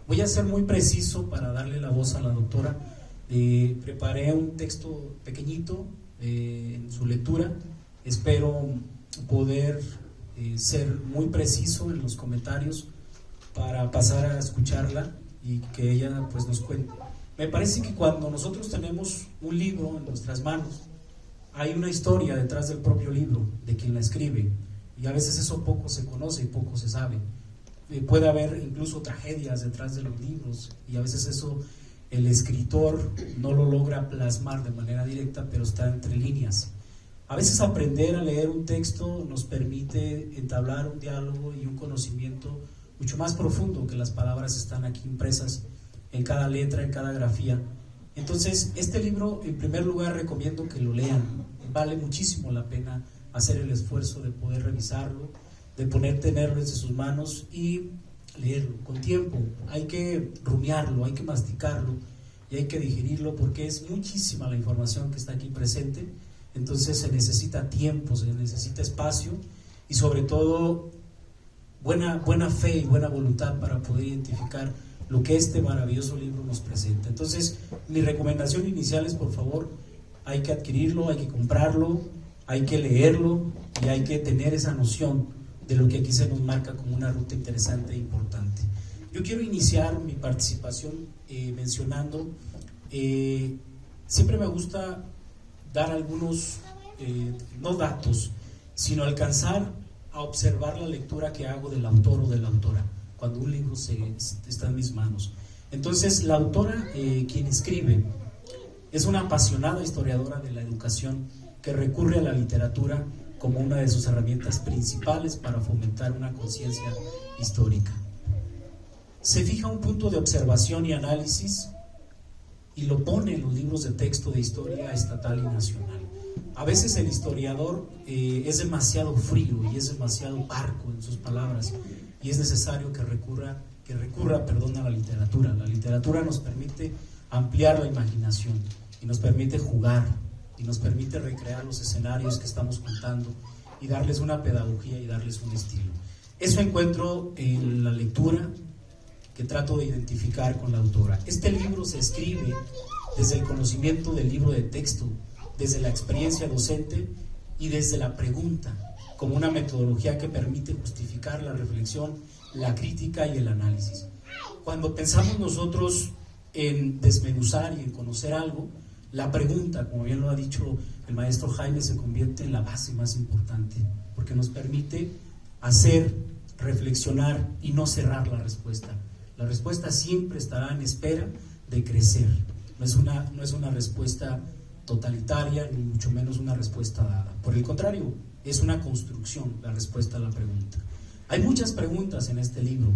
Voy a ser muy preciso para darle la voz a la doctora. Preparé un texto pequeñito en su lectura. Espero poder ser muy preciso en los comentarios para pasar a escucharla y que ella pues nos cuente. Me parece que cuando nosotros tenemos un libro en nuestras manos, hay una historia detrás del propio libro, de quien la escribe, y a veces eso poco se conoce y poco se sabe. Puede haber incluso tragedias detrás de los libros, y a veces eso el escritor no lo logra plasmar de manera directa, pero está entre líneas. A veces aprender a leer un texto nos permite entablar un diálogo y un conocimiento mucho más profundo, que las palabras están aquí impresas en cada letra, en cada grafía. Entonces, este libro, en primer lugar, recomiendo que lo lean. Vale muchísimo la pena hacer el esfuerzo de poder revisarlo, de tenerlo en sus manos y leerlo con tiempo. Hay que rumiarlo, hay que masticarlo y hay que digerirlo, porque es muchísima la información que está aquí presente. Entonces se necesita tiempo, se necesita espacio y sobre todo buena fe y buena voluntad para poder identificar lo que este maravilloso libro nos presenta. Entonces, mi recomendación inicial es, por favor, hay que adquirirlo, hay que comprarlo, hay que leerlo y hay que tener esa noción de lo que aquí se nos marca como una ruta interesante e importante. Yo quiero iniciar mi participación mencionando, siempre me gusta dar algunos, no datos, sino alcanzar a observar la lectura que hago del autor o de la autora cuando un libro está en mis manos. Entonces, la autora, quien escribe, es una apasionada historiadora de la educación que recurre a la literatura como una de sus herramientas principales para fomentar una conciencia histórica. Se fija un punto de observación y análisis y lo pone en los libros de texto de historia estatal y nacional. A veces el historiador es demasiado frío y es demasiado parco en sus palabras, y es necesario que recurra a la literatura. La literatura nos permite ampliar la imaginación y nos permite jugar y nos permite recrear los escenarios que estamos contando y darles una pedagogía y darles un estilo. Eso encuentro en la lectura que trato de identificar con la autora. Este libro se escribe desde el conocimiento del libro de texto, desde la experiencia docente y desde la pregunta, como una metodología que permite justificar la reflexión, la crítica y el análisis. Cuando pensamos nosotros en desmenuzar y en conocer algo, la pregunta, como bien lo ha dicho el maestro Jaime, se convierte en la base más importante, porque nos permite hacer, reflexionar y no cerrar la respuesta. La respuesta siempre estará en espera de crecer. No es una respuesta totalitaria, ni mucho menos una respuesta dada. Por el contrario, es una construcción, la respuesta a la pregunta. Hay muchas preguntas en este libro.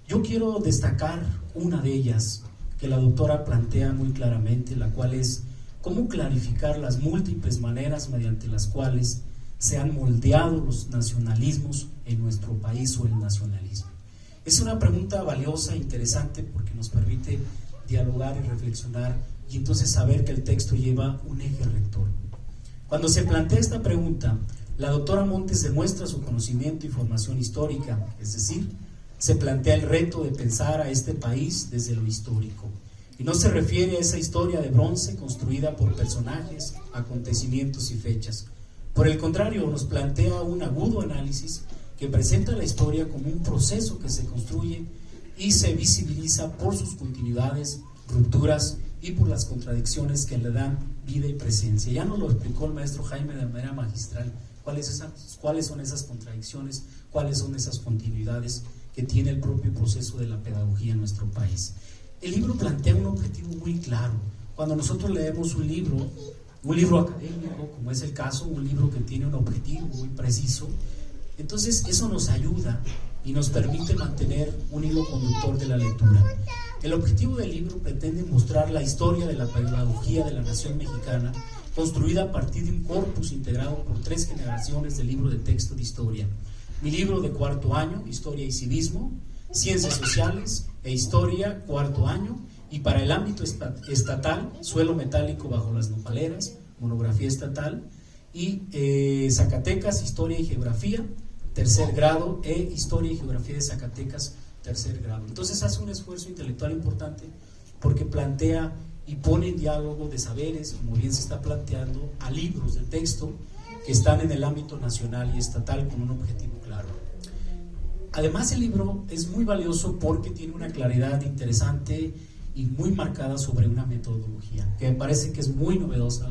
Yo quiero destacar una de ellas que la doctora plantea muy claramente, la cual es cómo clarificar las múltiples maneras mediante las cuales se han moldeado los nacionalismos en nuestro país o el nacionalismo. Es una pregunta valiosa e interesante porque nos permite dialogar y reflexionar y entonces saber que el texto lleva un eje rector. Cuando se plantea esta pregunta, la doctora Montes demuestra su conocimiento y formación histórica, es decir, se plantea el reto de pensar a este país desde lo histórico. Y no se refiere a esa historia de bronce construida por personajes, acontecimientos y fechas. Por el contrario, nos plantea un agudo análisis que presenta la historia como un proceso que se construye y se visibiliza por sus continuidades, rupturas y por las contradicciones que le dan vida y presencia. Ya nos lo explicó el maestro Jaime de manera magistral, cuáles son esas contradicciones, cuáles son esas continuidades que tiene el propio proceso de la pedagogía en nuestro país. El libro plantea un objetivo muy claro. Cuando nosotros leemos un libro académico, como es el caso, un libro que tiene un objetivo muy preciso, entonces eso nos ayuda y nos permite mantener un hilo conductor de la lectura. El objetivo del libro pretende mostrar la historia de la pedagogía de la nación mexicana, construida a partir de un corpus integrado por 3 generaciones de libro de texto de historia. Mi libro de 4º año, Historia y Civismo, Ciencias Sociales e Historia, 4º año, y para el ámbito estatal, Suelo Metálico bajo las Nopaleras, monografía estatal, y Zacatecas, Historia y Geografía, 3er grado, Historia y Geografía de Zacatecas, tercer grado. Entonces hace un esfuerzo intelectual importante porque plantea y pone en diálogo de saberes, como bien se está planteando, a libros de texto que están en el ámbito nacional y estatal con un objetivo claro. Además, el libro es muy valioso porque tiene una claridad interesante y muy marcada sobre una metodología, que me parece que es muy novedosa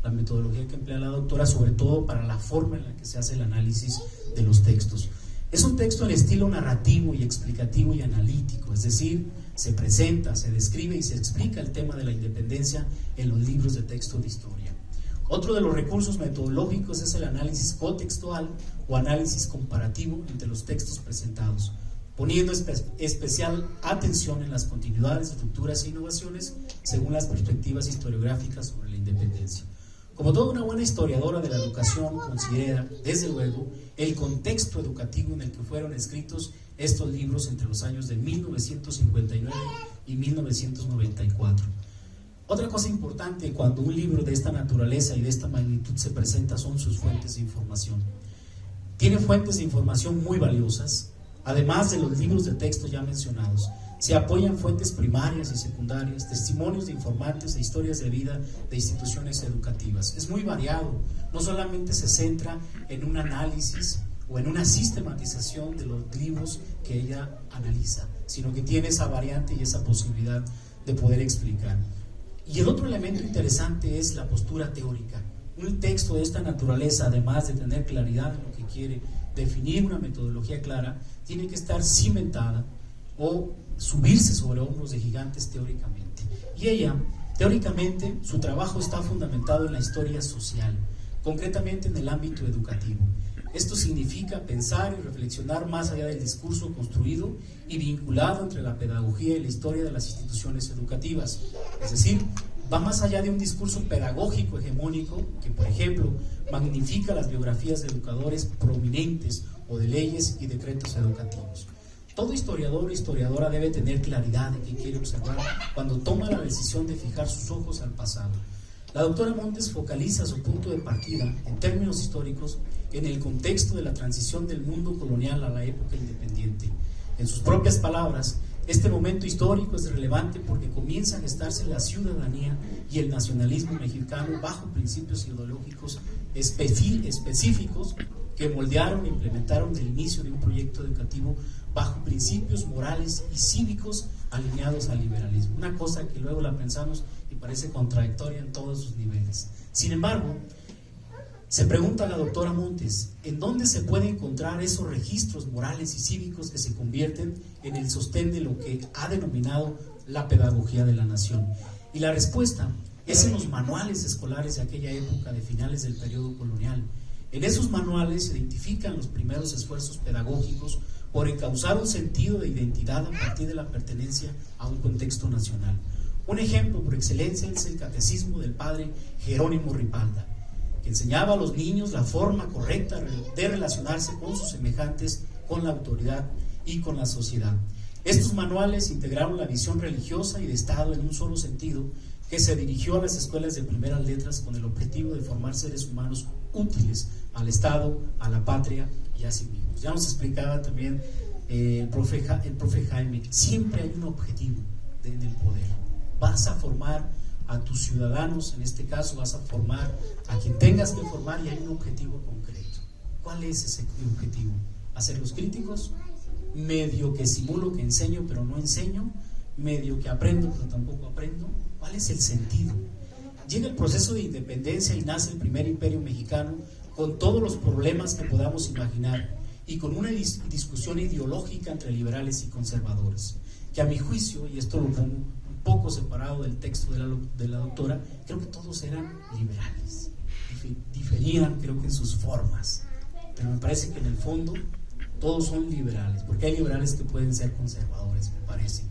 la metodología que emplea la doctora, sobre todo para la forma en la que se hace el análisis de los textos. Es un texto en estilo narrativo y explicativo y analítico, es decir, se presenta, se describe y se explica el tema de la independencia en los libros de texto de historia. Otro de los recursos metodológicos es el análisis cotextual o análisis comparativo entre los textos presentados, poniendo especial atención en las continuidades, estructuras e innovaciones según las perspectivas historiográficas sobre la independencia. Como toda una buena historiadora de la educación, considera, desde luego, el contexto educativo en el que fueron escritos estos libros entre los años de 1959 y 1994. Otra cosa importante cuando un libro de esta naturaleza y de esta magnitud se presenta son sus fuentes de información. Tiene fuentes de información muy valiosas, además de los libros de texto ya mencionados. Se apoyan fuentes primarias y secundarias, testimonios de informantes e historias de vida de instituciones educativas. Es muy variado, no solamente se centra en un análisis o en una sistematización de los libros que ella analiza, sino que tiene esa variante y esa posibilidad de poder explicar. Y el otro elemento interesante es la postura teórica. Un texto de esta naturaleza, además de tener claridad en lo que quiere, definir una metodología clara, tiene que estar cimentada o subirse sobre hombros de gigantes teóricamente. Y ella, teóricamente, su trabajo está fundamentado en la historia social, concretamente en el ámbito educativo. Esto significa pensar y reflexionar más allá del discurso construido y vinculado entre la pedagogía y la historia de las instituciones educativas. Es decir, va más allá de un discurso pedagógico hegemónico que, por ejemplo, magnifica las biografías de educadores prominentes o de leyes y decretos educativos. Todo historiador o historiadora debe tener claridad de qué quiere observar cuando toma la decisión de fijar sus ojos al pasado. La doctora Montes focaliza su punto de partida, en términos históricos, en el contexto de la transición del mundo colonial a la época independiente. En sus propias palabras, este momento histórico es relevante porque comienza a gestarse la ciudadanía y el nacionalismo mexicano bajo principios ideológicos específicos que moldearon e implementaron el inicio de un proyecto educativo bajo principios morales y cívicos alineados al liberalismo. Una cosa que luego la pensamos y parece contradictoria en todos sus niveles. Sin embargo, se pregunta la doctora Montes, ¿en dónde se pueden encontrar esos registros morales y cívicos que se convierten en el sostén de lo que ha denominado la pedagogía de la nación? Y la respuesta es en los manuales escolares de aquella época de finales del periodo colonial. En esos manuales se identifican los primeros esfuerzos pedagógicos por encauzar un sentido de identidad a partir de la pertenencia a un contexto nacional. Un ejemplo por excelencia es el catecismo del padre Jerónimo Ripalda, que enseñaba a los niños la forma correcta de relacionarse con sus semejantes, con la autoridad y con la sociedad. Estos manuales integraron la visión religiosa y de Estado en un solo sentido, que se dirigió a las escuelas de primeras letras con el objetivo de formar seres humanos útiles al Estado, a la patria y a sí mismos. Ya nos explicaba también el profe Jaime, siempre hay un objetivo en el poder. Vas a formar a tus ciudadanos, en este caso vas a formar a quien tengas que formar y hay un objetivo concreto. ¿Cuál es ese objetivo? ¿Hacerlos críticos? Medio que simulo que enseño pero no enseño, medio que aprendo pero tampoco aprendo. ¿Cuál es el sentido? Llega el proceso de independencia y nace el primer imperio mexicano con todos los problemas que podamos imaginar y con una discusión ideológica entre liberales y conservadores, que a mi juicio, y esto lo pongo un poco separado del texto de la doctora, creo que todos eran liberales, diferían creo que en sus formas, pero me parece que en el fondo todos son liberales, porque hay liberales que pueden ser conservadores, me parece.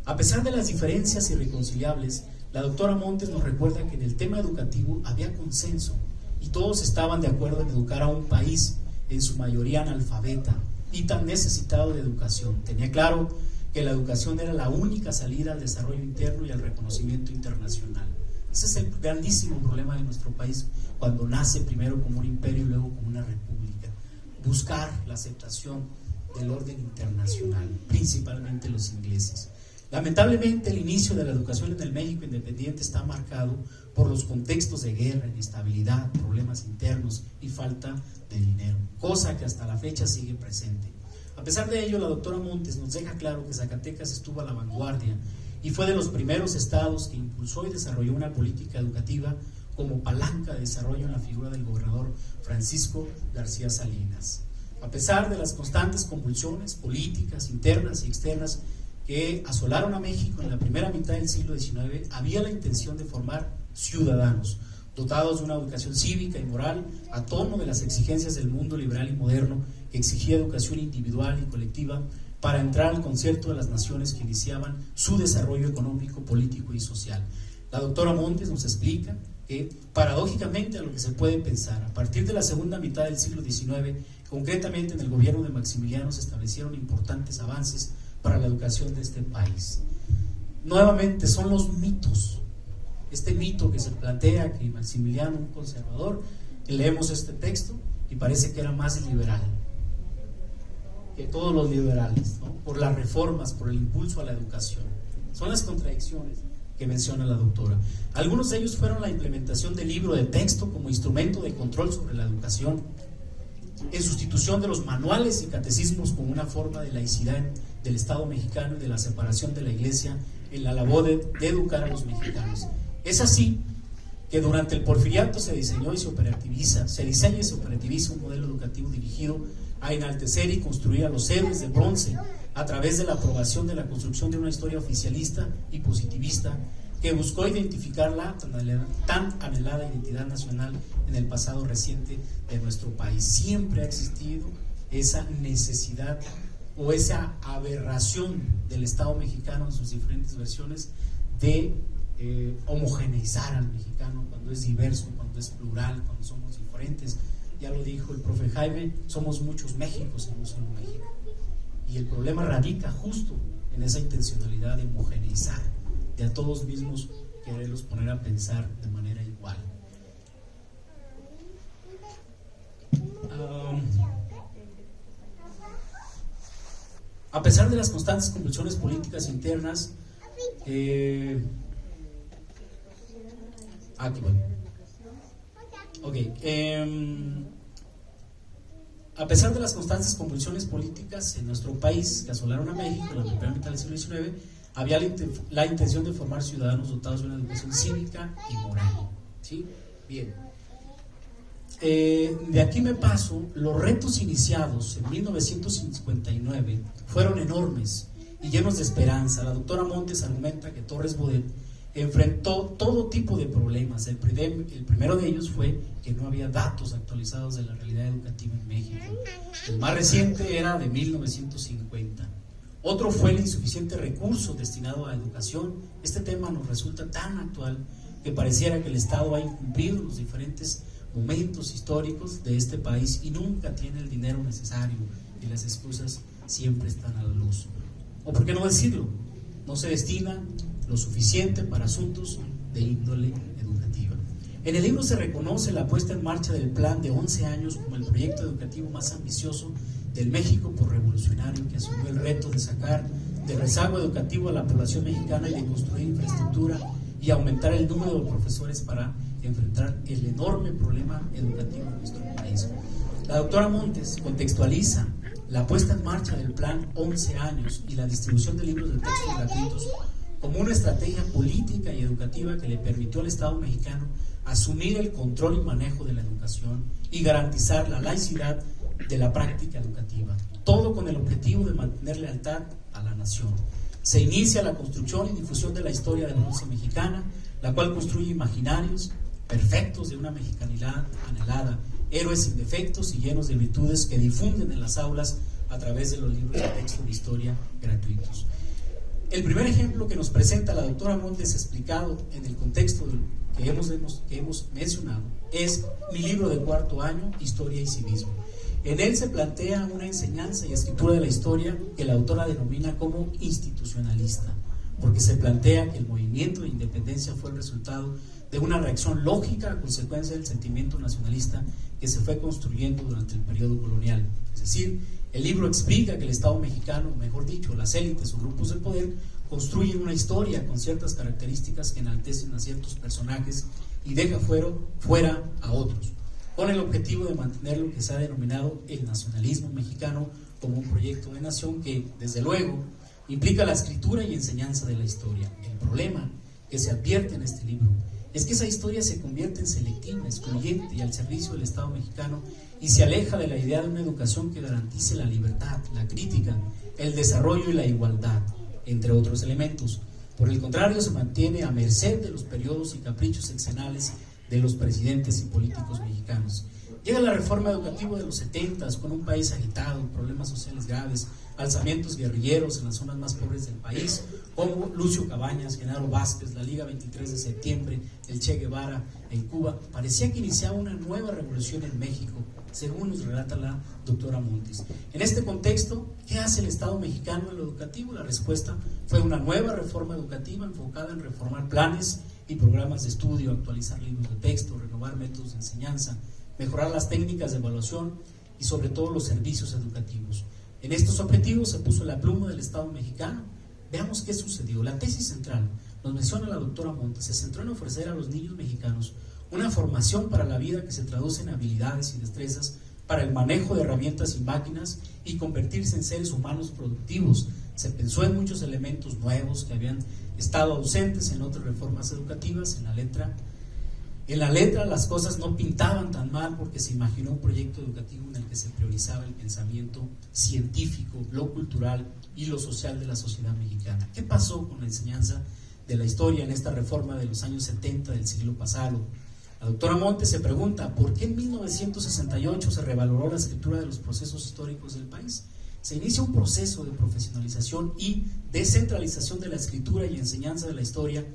A pesar de las diferencias irreconciliables, la doctora Montes nos recuerda que en el tema educativo había consenso y todos estaban de acuerdo en educar a un país, en su mayoría analfabeta y tan necesitado de educación. Tenía claro que la educación era la única salida al desarrollo interno y al reconocimiento internacional. Ese es el grandísimo problema de nuestro país cuando nace primero como un imperio y luego como una república. Buscar la aceptación del orden internacional, principalmente los ingleses. Lamentablemente, el inicio de la educación en el México independiente está marcado por los contextos de guerra, inestabilidad, problemas internos y falta de dinero, cosa que hasta la fecha sigue presente. A pesar de ello, la doctora Montes nos deja claro que Zacatecas estuvo a la vanguardia y fue de los primeros estados que impulsó y desarrolló una política educativa como palanca de desarrollo en la figura del gobernador Francisco García Salinas. A pesar de las constantes convulsiones políticas internas y externas que asolaron a México en la primera mitad del siglo XIX, había la intención de formar ciudadanos dotados de una educación cívica y moral a tono de las exigencias del mundo liberal y moderno, que exigía educación individual y colectiva para entrar al concierto de las naciones que iniciaban su desarrollo económico, político y social. La doctora Montes nos explica que, paradójicamente a lo que se puede pensar, a partir de la segunda mitad del siglo XIX, concretamente en el gobierno de Maximiliano, se establecieron importantes avances para la educación de este país. Nuevamente son los mitos, este mito que se plantea que Maximiliano, un conservador, que leemos este texto y parece que era más liberal que todos los liberales, ¿no? Por las reformas, por el impulso a la educación. Son las contradicciones que menciona la doctora. Algunos de ellos fueron la implementación del libro de texto como instrumento de control sobre la educación, en sustitución de los manuales y catecismos como una forma de laicidad del Estado mexicano y de la separación de la Iglesia en la labor de educar a los mexicanos. Es así que durante el Porfiriato se diseñó y se diseña y se operativiza un modelo educativo dirigido a enaltecer y construir a los héroes de bronce a través de la aprobación de la construcción de una historia oficialista y positivista que buscó identificar la tan anhelada identidad nacional en el pasado reciente de nuestro país. Siempre ha existido esa necesidad o esa aberración del Estado mexicano en sus diferentes versiones de homogeneizar al mexicano cuando es diverso, cuando es plural, cuando somos diferentes. Ya lo dijo el profe Jaime, somos muchos Méxicos en un solo México. Y el problema radica justo en esa intencionalidad de homogeneizar, de a todos mismos quererlos poner a pensar de manera igual. A pesar de las constantes convulsiones políticas internas, aquí voy. A pesar de las constantes convulsiones políticas en nuestro país que asolaron a México en la primera mitad del siglo XIX, había la intención de formar ciudadanos dotados de una educación cívica y moral. ¿Sí? Bien. De aquí me paso, los retos iniciados en 1959 fueron enormes y llenos de esperanza. La doctora Montes argumenta que Torres Bodet enfrentó todo tipo de problemas. El primero de ellos fue que no había datos actualizados de la realidad educativa en México. El más reciente era de 1950. Otro fue el insuficiente recurso destinado a educación. Este tema nos resulta tan actual que pareciera que el Estado ha incumplido los diferentes momentos históricos de este país y nunca tiene el dinero necesario y las excusas siempre están a la luz. O por qué no decirlo, no se destina lo suficiente para asuntos de índole educativa. En el libro se reconoce la puesta en marcha del plan de 11 años como el proyecto educativo más ambicioso del México por revolucionario, que asumió el reto de sacar del rezago educativo a la población mexicana y de construir infraestructura y aumentar el número de profesores para enfrentar el enorme problema educativo en nuestro país. La doctora Montes contextualiza la puesta en marcha del plan 11 años y la distribución de libros de texto gratuitos como una estrategia política y educativa que le permitió al Estado mexicano asumir el control y manejo de la educación y garantizar la laicidad de la práctica educativa, todo con el objetivo de mantener lealtad a la nación. Se inicia la construcción y difusión de la historia de bronce mexicana, la cual construye imaginarios perfectos de una mexicanidad anhelada, héroes sin defectos y llenos de virtudes que difunden en las aulas a través de los libros de texto de historia gratuitos. El primer ejemplo que nos presenta la doctora Montes, explicado en el contexto que hemos mencionado, es mi libro de cuarto año, Historia y Civismo. En él se plantea una enseñanza y escritura de la historia que la autora denomina como institucionalista, porque se plantea que el movimiento de independencia fue el resultado de una reacción lógica a consecuencia del sentimiento nacionalista que se fue construyendo durante el periodo colonial. Es decir, El libro explica que el Estado mexicano, mejor dicho, las élites o grupos de poder, construyen una historia con ciertas características que enaltecen a ciertos personajes y deja fuera a otros, con el objetivo de mantener lo que se ha denominado el nacionalismo mexicano como un proyecto de nación que, desde luego, implica la escritura y enseñanza de la historia. El problema que se advierte en este libro es que esa historia se convierte en selectiva, excluyente y al servicio del Estado mexicano y se aleja de la idea de una educación que garantice la libertad, la crítica, el desarrollo y la igualdad, entre otros elementos. Por el contrario, se mantiene a merced de los periodos y caprichos sexenales de los presidentes y políticos mexicanos. Llega la reforma educativa de los 70s con un país agitado, problemas sociales graves, alzamientos guerrilleros en las zonas más pobres del país, como Lucio Cabañas, Genaro Vázquez, la Liga 23 de septiembre, el Che Guevara en Cuba. Parecía que iniciaba una nueva revolución en México, según nos relata la doctora Montes. En este contexto, ¿qué hace el Estado mexicano en lo educativo? La respuesta fue una nueva reforma educativa enfocada en reformar planes y programas de estudio, actualizar libros de texto, renovar métodos de enseñanza, mejorar las técnicas de evaluación y sobre todo los servicios educativos. En estos objetivos se puso la pluma del Estado mexicano. Veamos qué sucedió. La tesis central, nos menciona la doctora Montes, se centró en ofrecer a los niños mexicanos una formación para la vida que se traduce en habilidades y destrezas para el manejo de herramientas y máquinas y convertirse en seres humanos productivos. Se pensó en muchos elementos nuevos que habían estado ausentes en otras reformas educativas. En la letra las cosas no pintaban tan mal porque se imaginó un proyecto educativo en el que se priorizaba el pensamiento científico, lo cultural y lo social de la sociedad mexicana. ¿Qué pasó con la enseñanza de la historia en esta reforma de los años 70 del siglo pasado? La doctora Montes se pregunta, ¿por qué en 1968 se revaloró la escritura de los procesos históricos del país? Se inicia un proceso de profesionalización y descentralización de la escritura y enseñanza de la historia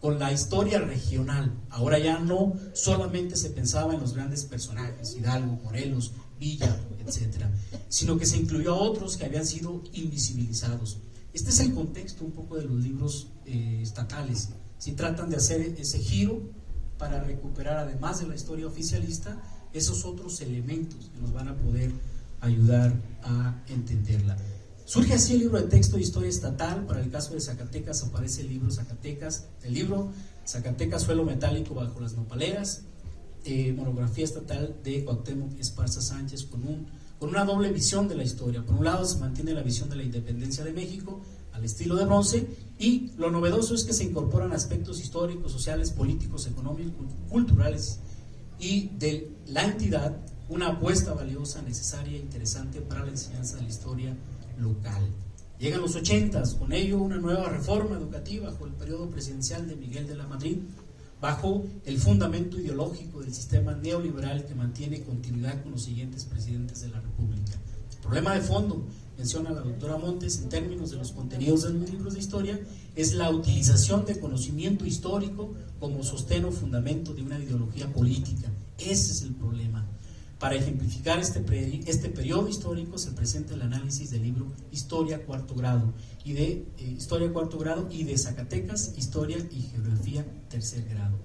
con la historia regional. Ahora ya no solamente se pensaba en los grandes personajes, Hidalgo, Morelos, Villa, etcétera, sino que se incluyó a otros que habían sido invisibilizados. Este es el contexto un poco de los libros estatales. Si tratan de hacer ese giro para recuperar, además de la historia oficialista, esos otros elementos que nos van a poder ayudar a entenderla. Surge así el libro de texto de historia estatal. Para el caso de Zacatecas aparece el libro Zacatecas, Suelo Metálico bajo las Nopaleras, monografía estatal de Cuauhtémoc Esparza Sánchez, con una doble visión de la historia. Por un lado se mantiene la visión de la independencia de México al estilo de Bronce, y lo novedoso es que se incorporan aspectos históricos, sociales, políticos, económicos, culturales y de la entidad, una apuesta valiosa, necesaria e interesante para la enseñanza de la historia local. Llegan los 80s, con ello una nueva reforma educativa bajo el periodo presidencial de Miguel de la Madrid, bajo el fundamento ideológico del sistema neoliberal que mantiene continuidad con los siguientes presidentes de la República. El problema de fondo, menciona la doctora Montes, en términos de los contenidos de los libros de historia, es la utilización de conocimiento histórico como sostén o fundamento de una ideología política. Ese es el problema. Para ejemplificar este periodo histórico se presenta el análisis del libro Historia Cuarto Grado y de Zacatecas, Historia y Geografía Tercer Grado.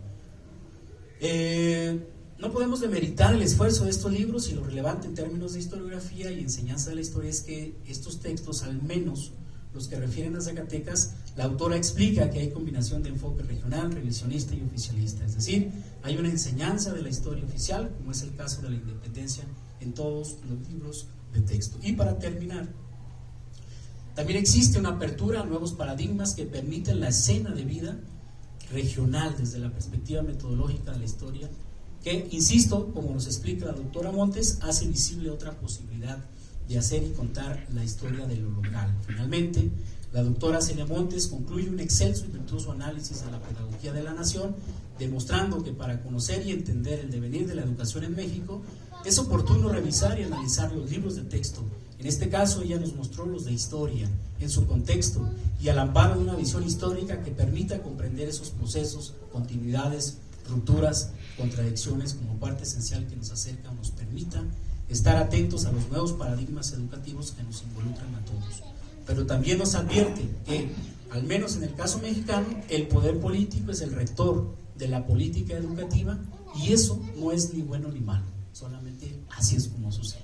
No podemos demeritar el esfuerzo de estos libros, y lo relevante en términos de historiografía y enseñanza de la historia es que estos textos, al menos los que refieren a Zacatecas, la autora explica que hay combinación de enfoque regional, revisionista y oficialista, es decir, hay una enseñanza de la historia oficial, como es el caso de la independencia, en todos los libros de texto. Y para terminar, también existe una apertura a nuevos paradigmas que permiten la escena de vida regional desde la perspectiva metodológica de la historia, que, insisto, como nos explica la doctora Montes, hace visible otra posibilidad de hacer y contar la historia de lo local. Finalmente, la doctora Celia Montes concluye un excelso y virtuoso análisis de la pedagogía de la nación, demostrando que para conocer y entender el devenir de la educación en México, es oportuno revisar y analizar los libros de texto. En este caso, ella nos mostró los de historia, en su contexto, y al amparo de una visión histórica que permita comprender esos procesos, continuidades, rupturas, contradicciones como parte esencial que nos acerca o nos permita estar atentos a los nuevos paradigmas educativos que nos involucran a todos. Pero también nos advierte que, al menos en el caso mexicano, el poder político es el rector de la política educativa, y eso no es ni bueno ni malo, solamente así es como sucede.